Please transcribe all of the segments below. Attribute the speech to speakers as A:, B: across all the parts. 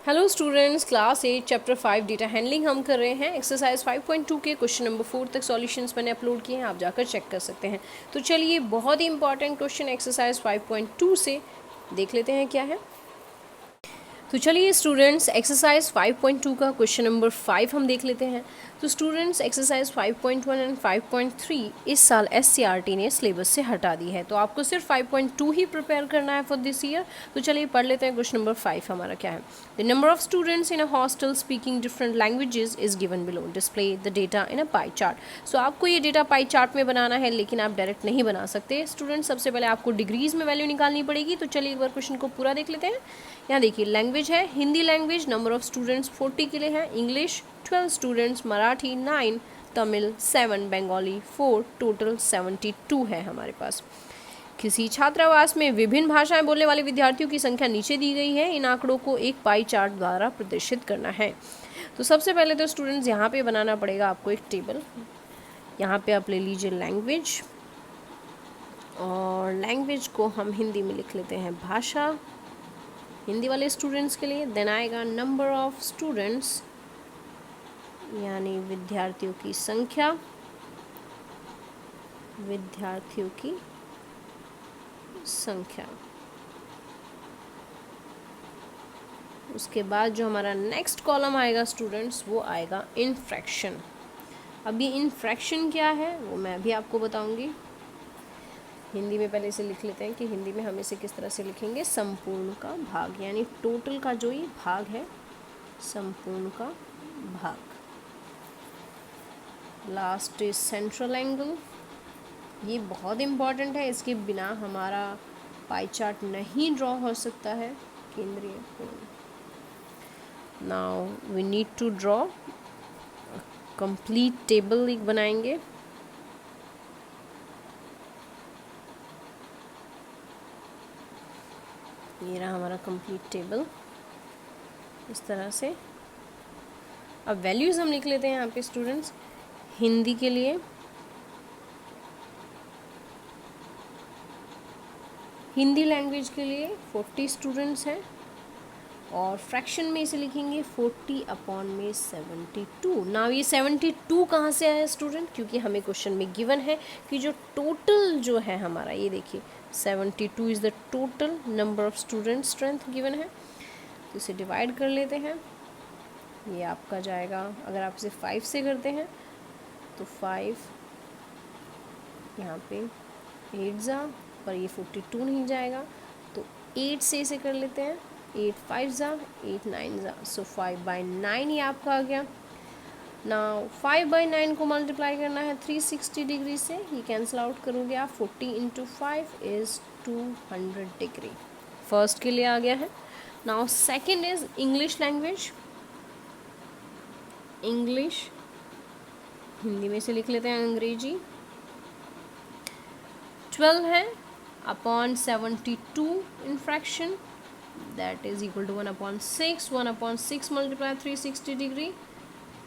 A: Hello students, class 8 chapter 5 data handling हम कर रहे हैं। एक्सरसाइज 5.2 के क्वेश्चन नंबर 4 तक सॉल्यूशंस मैंने अपलोड किए हैं, आप जाकर चेक कर सकते हैं। तो चलिए बहुत ही इंपॉर्टेंट क्वेश्चन एक्सरसाइज 5.2 से देख लेते हैं क्या है। तो चलिए स्टूडेंट्स एक्सरसाइज 5.2 का क्वेश्चन नंबर 5 हम देख लेते हैं। तो स्टूडेंट्स एक्सरसाइज 5.1 एंड 5.3 इस साल एससीईआरटी ने सिलेबस से हटा दी है, तो आपको सिर्फ 5.2 ही प्रिपेयर करना है फॉर दिस ईयर। तो चलिए पढ़ लेते हैं क्वेश्चन नंबर 5 हमारा क्या है। The number of students in a hostel speaking different languages is given below, display the data in a pie chart. So आपको ये डेटा पाई चार्ट में बनाना है, लेकिन आप डायरेक्ट नहीं बना सकते स्टूडेंट्स। सबसे पहले आपको डिग्रीज में वैल्यू निकालनी पड़ेगी। तो चलिए एक बार क्वेश्चन को पूरा देख लेते हैं। यहाँ देखिए लैंग्वेज है Hindi language, number of students 40 के लिए है, English 12 students, Marathi 9, Tamil 7, Bengali 4, total 72 है हमारे पास। किसी छात्रावास में विभिन्न भाषाएं बोलने वाले विद्यार्थियों की संख्या नीचे दी गई है, इन आंकड़ों को एक पाई चार्ट द्वारा प्रदर्शित करना है। तो सबसे पहले तो स्टूडेंट्स यहाँ पे बनाना पड़ेगा आपको एक टेबल। यहाँ पे आप ले लीजिए लैंग्वेज, और लैंग्वेज को हम हिंदी में लिख लेते हैं भाषा, हिंदी वाले स्टूडेंट्स के लिए। देन आएगा नंबर ऑफ स्टूडेंट्स, यानी विद्यार्थियों की संख्या, विद्यार्थियों की संख्या। उसके बाद जो हमारा नेक्स्ट कॉलम आएगा स्टूडेंट्स, वो आएगा इन फ्रैक्शन। अब ये इन फ्रैक्शन क्या है वो मैं भी आपको बताऊंगी। हिंदी में पहले से लिख लेते हैं कि हिंदी में हम इसे किस तरह से लिखेंगे। संपूर्ण का भाग, यानी टोटल का जो ये भाग है, संपूर्ण का भाग। लास्ट इज सेंट्रल एंगल, ये बहुत इम्पॉर्टेंट है, इसके बिना हमारा पाई चार्ट नहीं ड्रॉ हो सकता है। केंद्रीय कोण। Now we need to draw complete table एक बनाएंगे। ये रहा हमारा कंप्लीट टेबल इस तरह से। अब वैल्यूज़ हम लिख लेते हैं यहाँ पे स्टूडेंट्स। हिंदी के लिए हिंदी लैंग्वेज के लिए 40 स्टूडेंट्स हैं, और फ्रैक्शन में इसे लिखेंगे 40 अपॉन में 72। नाउ ये 72 कहाँ से आया स्टूडेंट, क्योंकि हमें क्वेश्चन में गिवन है कि जो टोटल जो है हमारा, ये देखिए 72 is the total number of student strength given है। तो इसे डिवाइड कर लेते हैं। ये आपका जाएगा, अगर आप इसे 5 से करते हैं तो 5 यहाँ पे 8 जा, पर ये 42 नहीं जाएगा, तो 8 से इसे कर लेते हैं। 8 5 जा, 8 9 जा, सो 5/9 ये आपका आ गया। नाउ 5/9 को मल्टीप्लाई करना है 360 डिग्री से, ये कैंसिल आउट करोगे आप। 40 × 5 इज़ 200 डिग्री। फर्स्ट के लिए आ गया है। Now second is English language. English Hindi में से लिख लेते हैं अंग्रेजी। 12 है upon 72 in fraction, that is equal to 1/6। 1/6 multiply 360 degree,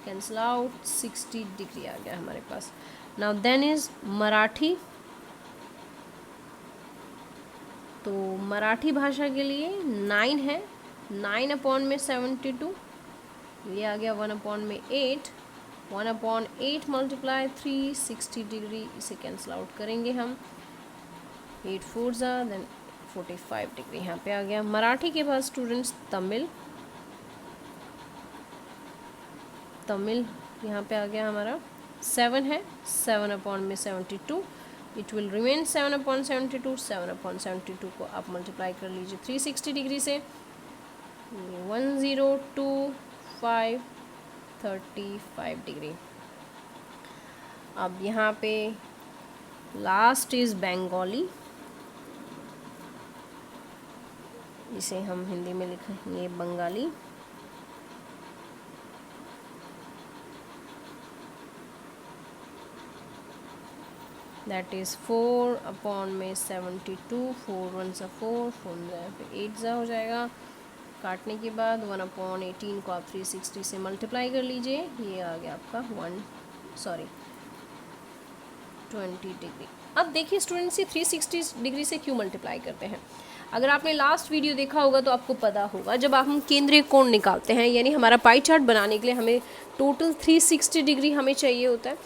A: cancel out, 60 degree आ गया हमारे पास। Now then is Marathi. तो मराठी भाषा के लिए 9 है, 9 अपॉन में 72, ये आ गया 1/8। 1/8 मल्टीप्लाई 360 डिग्री, इसे कैंसिल आउट करेंगे हम। 8 4 जा, देन 45 डिग्री यहाँ पे आ गया। मराठी के बाद स्टूडेंट्स तमिल। तमिल यहाँ पे आ गया हमारा 7 है, 7 अपॉन में 72, इट विल रिमेन 7/72। 7/72 को आप मल्टीप्लाई कर लीजिए 360 डिग्री से, 1025 35 डिग्री। अब यहाँ पे लास्ट इज बंगाली, इसे हम हिंदी में लिखेंगे बंगाली। दैट इज़ 4 अपॉन में 72, 4 1 सा 4, 4 8 सा हो जाएगा। काटने के बाद 1/18 को आप 360 से मल्टीप्लाई कर लीजिए, ये आ गया आपका 20 डिग्री। अब देखिए स्टूडेंट्स, ये 360 डिग्री से क्यों मल्टीप्लाई करते हैं। अगर आपने लास्ट वीडियो देखा होगा तो आपको पता होगा, जब हम केंद्रीय कोण निकालते हैं, यानी हमारा पाई चार्ट बनाने के लिए हमें टोटल 360 डिग्री हमें चाहिए होता है,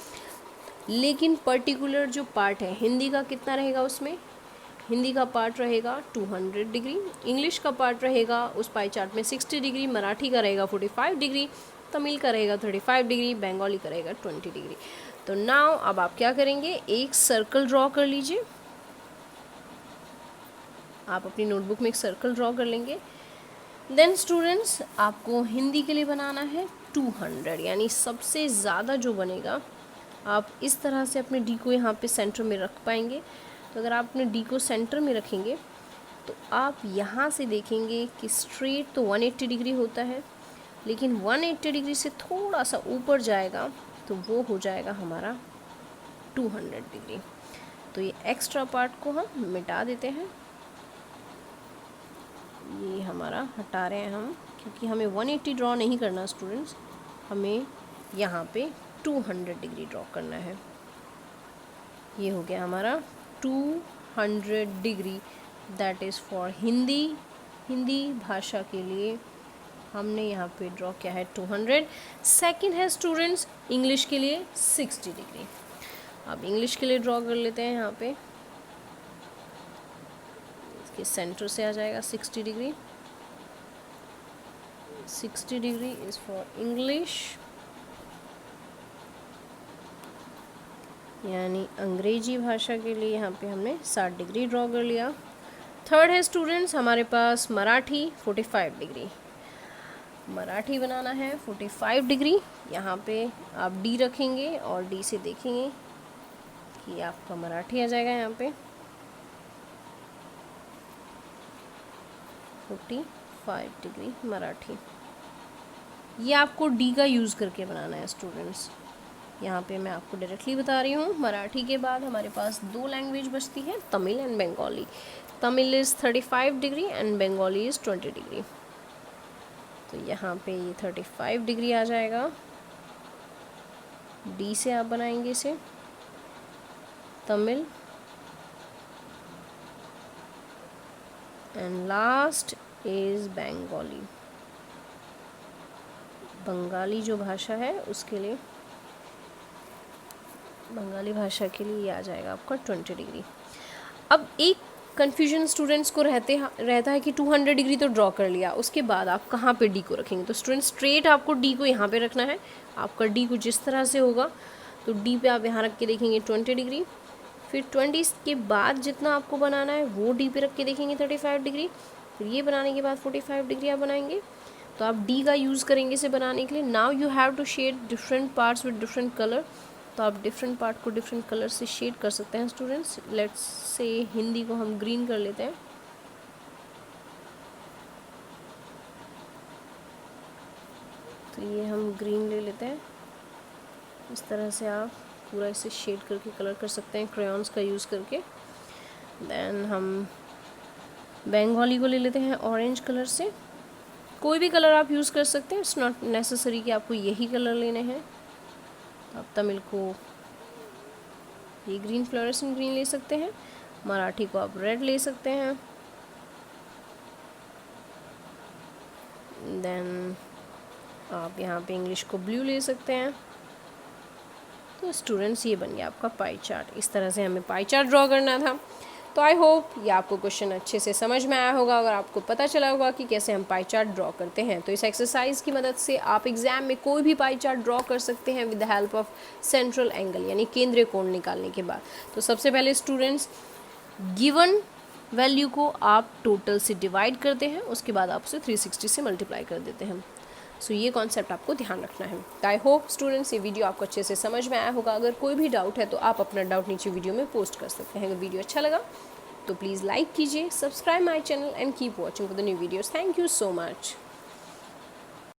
A: लेकिन पर्टिकुलर जो पार्ट है हिंदी का कितना रहेगा, उसमें हिंदी का पार्ट रहेगा 200 डिग्री, इंग्लिश का पार्ट रहेगा उस पाई चार्ट में 60 डिग्री, मराठी का रहेगा 45 डिग्री, तमिल का रहेगा 35 डिग्री, बंगाली का रहेगा 20 डिग्री। तो नाउ अब आप क्या करेंगे, एक सर्कल ड्रॉ कर लीजिए। आप अपनी नोटबुक में एक सर्कल ड्रॉ कर लेंगे। देन स्टूडेंट्स, आपको हिंदी के लिए बनाना है 200, यानी सबसे ज़्यादा जो बनेगा आप इस तरह से अपने डी को यहाँ पे सेंटर में रख पाएंगे। तो अगर आप अपने डी को सेंटर में रखेंगे तो आप यहाँ से देखेंगे कि स्ट्रेट तो 180 डिग्री होता है, लेकिन 180 डिग्री से थोड़ा सा ऊपर जाएगा तो वो हो जाएगा हमारा 200 डिग्री। तो ये एक्स्ट्रा पार्ट को हम मिटा देते हैं, ये हमारा हटा रहे हैं हम, क्योंकि हमें 180 ड्रॉ नहीं करना स्टूडेंट्स, हमें यहाँ पे 200 डिग्री ड्रॉ करना है। ये हो गया हमारा 200 degree, that is for Hindi भाषा के लिए हमने यहाँ पे ड्रॉ किया है 200। सेकंड है स्टूडेंट्स इंग्लिश के लिए 60 डिग्री। अब इंग्लिश के लिए ड्रॉ कर लेते हैं, यहाँ पे इसके सेंटर से आ जाएगा 60 degree. 60 degree is for English, यानी अंग्रेजी भाषा के लिए यहाँ पे हमने 60 डिग्री ड्रॉ कर लिया। थर्ड है स्टूडेंट्स हमारे पास मराठी 45 डिग्री। मराठी बनाना है 45 डिग्री। यहाँ पे आप डी रखेंगे और डी से देखेंगे कि आपका मराठी आ जाएगा यहाँ पे 45 डिग्री मराठी। ये आपको डी का यूज़ करके बनाना है स्टूडेंट्स। यहाँ पे मैं आपको डायरेक्टली बता रही हूँ। मराठी के बाद हमारे पास दो लैंग्वेज बचती है, Tamil and Bengali. Tamil is 35 degree and Bengali is 20 degree. तो यहाँ पे ये 35 डिग्री आ जाएगा, डी से आप बनाएंगे इसे Tamil. And last is Bengali. Bengali जो भाषा है उसके लिए, बंगाली भाषा के लिए ये आ जाएगा आपका 20 डिग्री। अब एक कन्फ्यूजन स्टूडेंट्स को रहता है कि 200 डिग्री तो ड्रॉ कर लिया, उसके बाद आप कहाँ पे डी को रखेंगे। तो स्टूडेंट स्ट्रेट आपको डी को यहाँ पे रखना है। आपका डी को जिस तरह से होगा तो डी पे आप यहाँ रख के देखेंगे 20 डिग्री, फिर 20 के बाद जितना आपको बनाना है वो डी पे रख के देखेंगे 35 डिग्री, फिर ये बनाने के बाद 45 डिग्री आप बनाएंगे। तो आप डी का यूज़ करेंगे इसे बनाने के लिए। Now you have to shade different parts with different colour. तो आप डिफरेंट पार्ट को डिफरेंट कलर से शेड कर सकते हैं स्टूडेंट्स। लेट्स से हिंदी को हम ग्रीन कर लेते हैं। तो ये हम ग्रीन ले लेते हैं। इस तरह से आप पूरा इसे शेड करके कलर कर सकते हैं क्रेयॉन्स का यूज़ करके। देन हम बंगाली को ले लेते हैं ऑरेंज कलर से। कोई भी कलर आप यूज़ कर सकते हैं, इट्स नॉट नेसेसरी कि आपको यही कलर लेने हैं। आप तमिल को ये ग्रीन फ्लोरेसेंट ग्रीन ले सकते हैं, मराठी को आप रेड ले सकते हैं। देन आप यहाँ पे इंग्लिश को ब्लू ले सकते हैं। तो स्टूडेंट्स ये बन गया आपका पाई चार्ट। इस तरह से हमें पाई चार्ट ड्रॉ करना था। तो आई होप ये आपको क्वेश्चन अच्छे से समझ में आया होगा। अगर आपको पता चला होगा कि कैसे हम पाई चार्ट ड्रॉ करते हैं, तो इस एक्सरसाइज की मदद से आप एग्जाम में कोई भी पाई चार्ट ड्रॉ कर सकते हैं with the help of central angle, यानी केंद्रीय कोण निकालने के बाद। तो सबसे पहले स्टूडेंट्स गिवन वैल्यू को आप टोटल से डिवाइड करते हैं, उसके बाद आप उसे 360 से मल्टीप्लाई कर देते हैं। सो ये कॉन्सेप्ट आपको ध्यान रखना है। आई होप स्टूडेंट्स ये वीडियो आपको अच्छे से समझ में आया होगा। अगर कोई भी डाउट है तो आप अपना डाउट नीचे वीडियो में पोस्ट कर सकते हैं। अगर वीडियो अच्छा लगा तो प्लीज़ लाइक कीजिए, subscribe my channel and keep watching for the new videos. Thank you so much.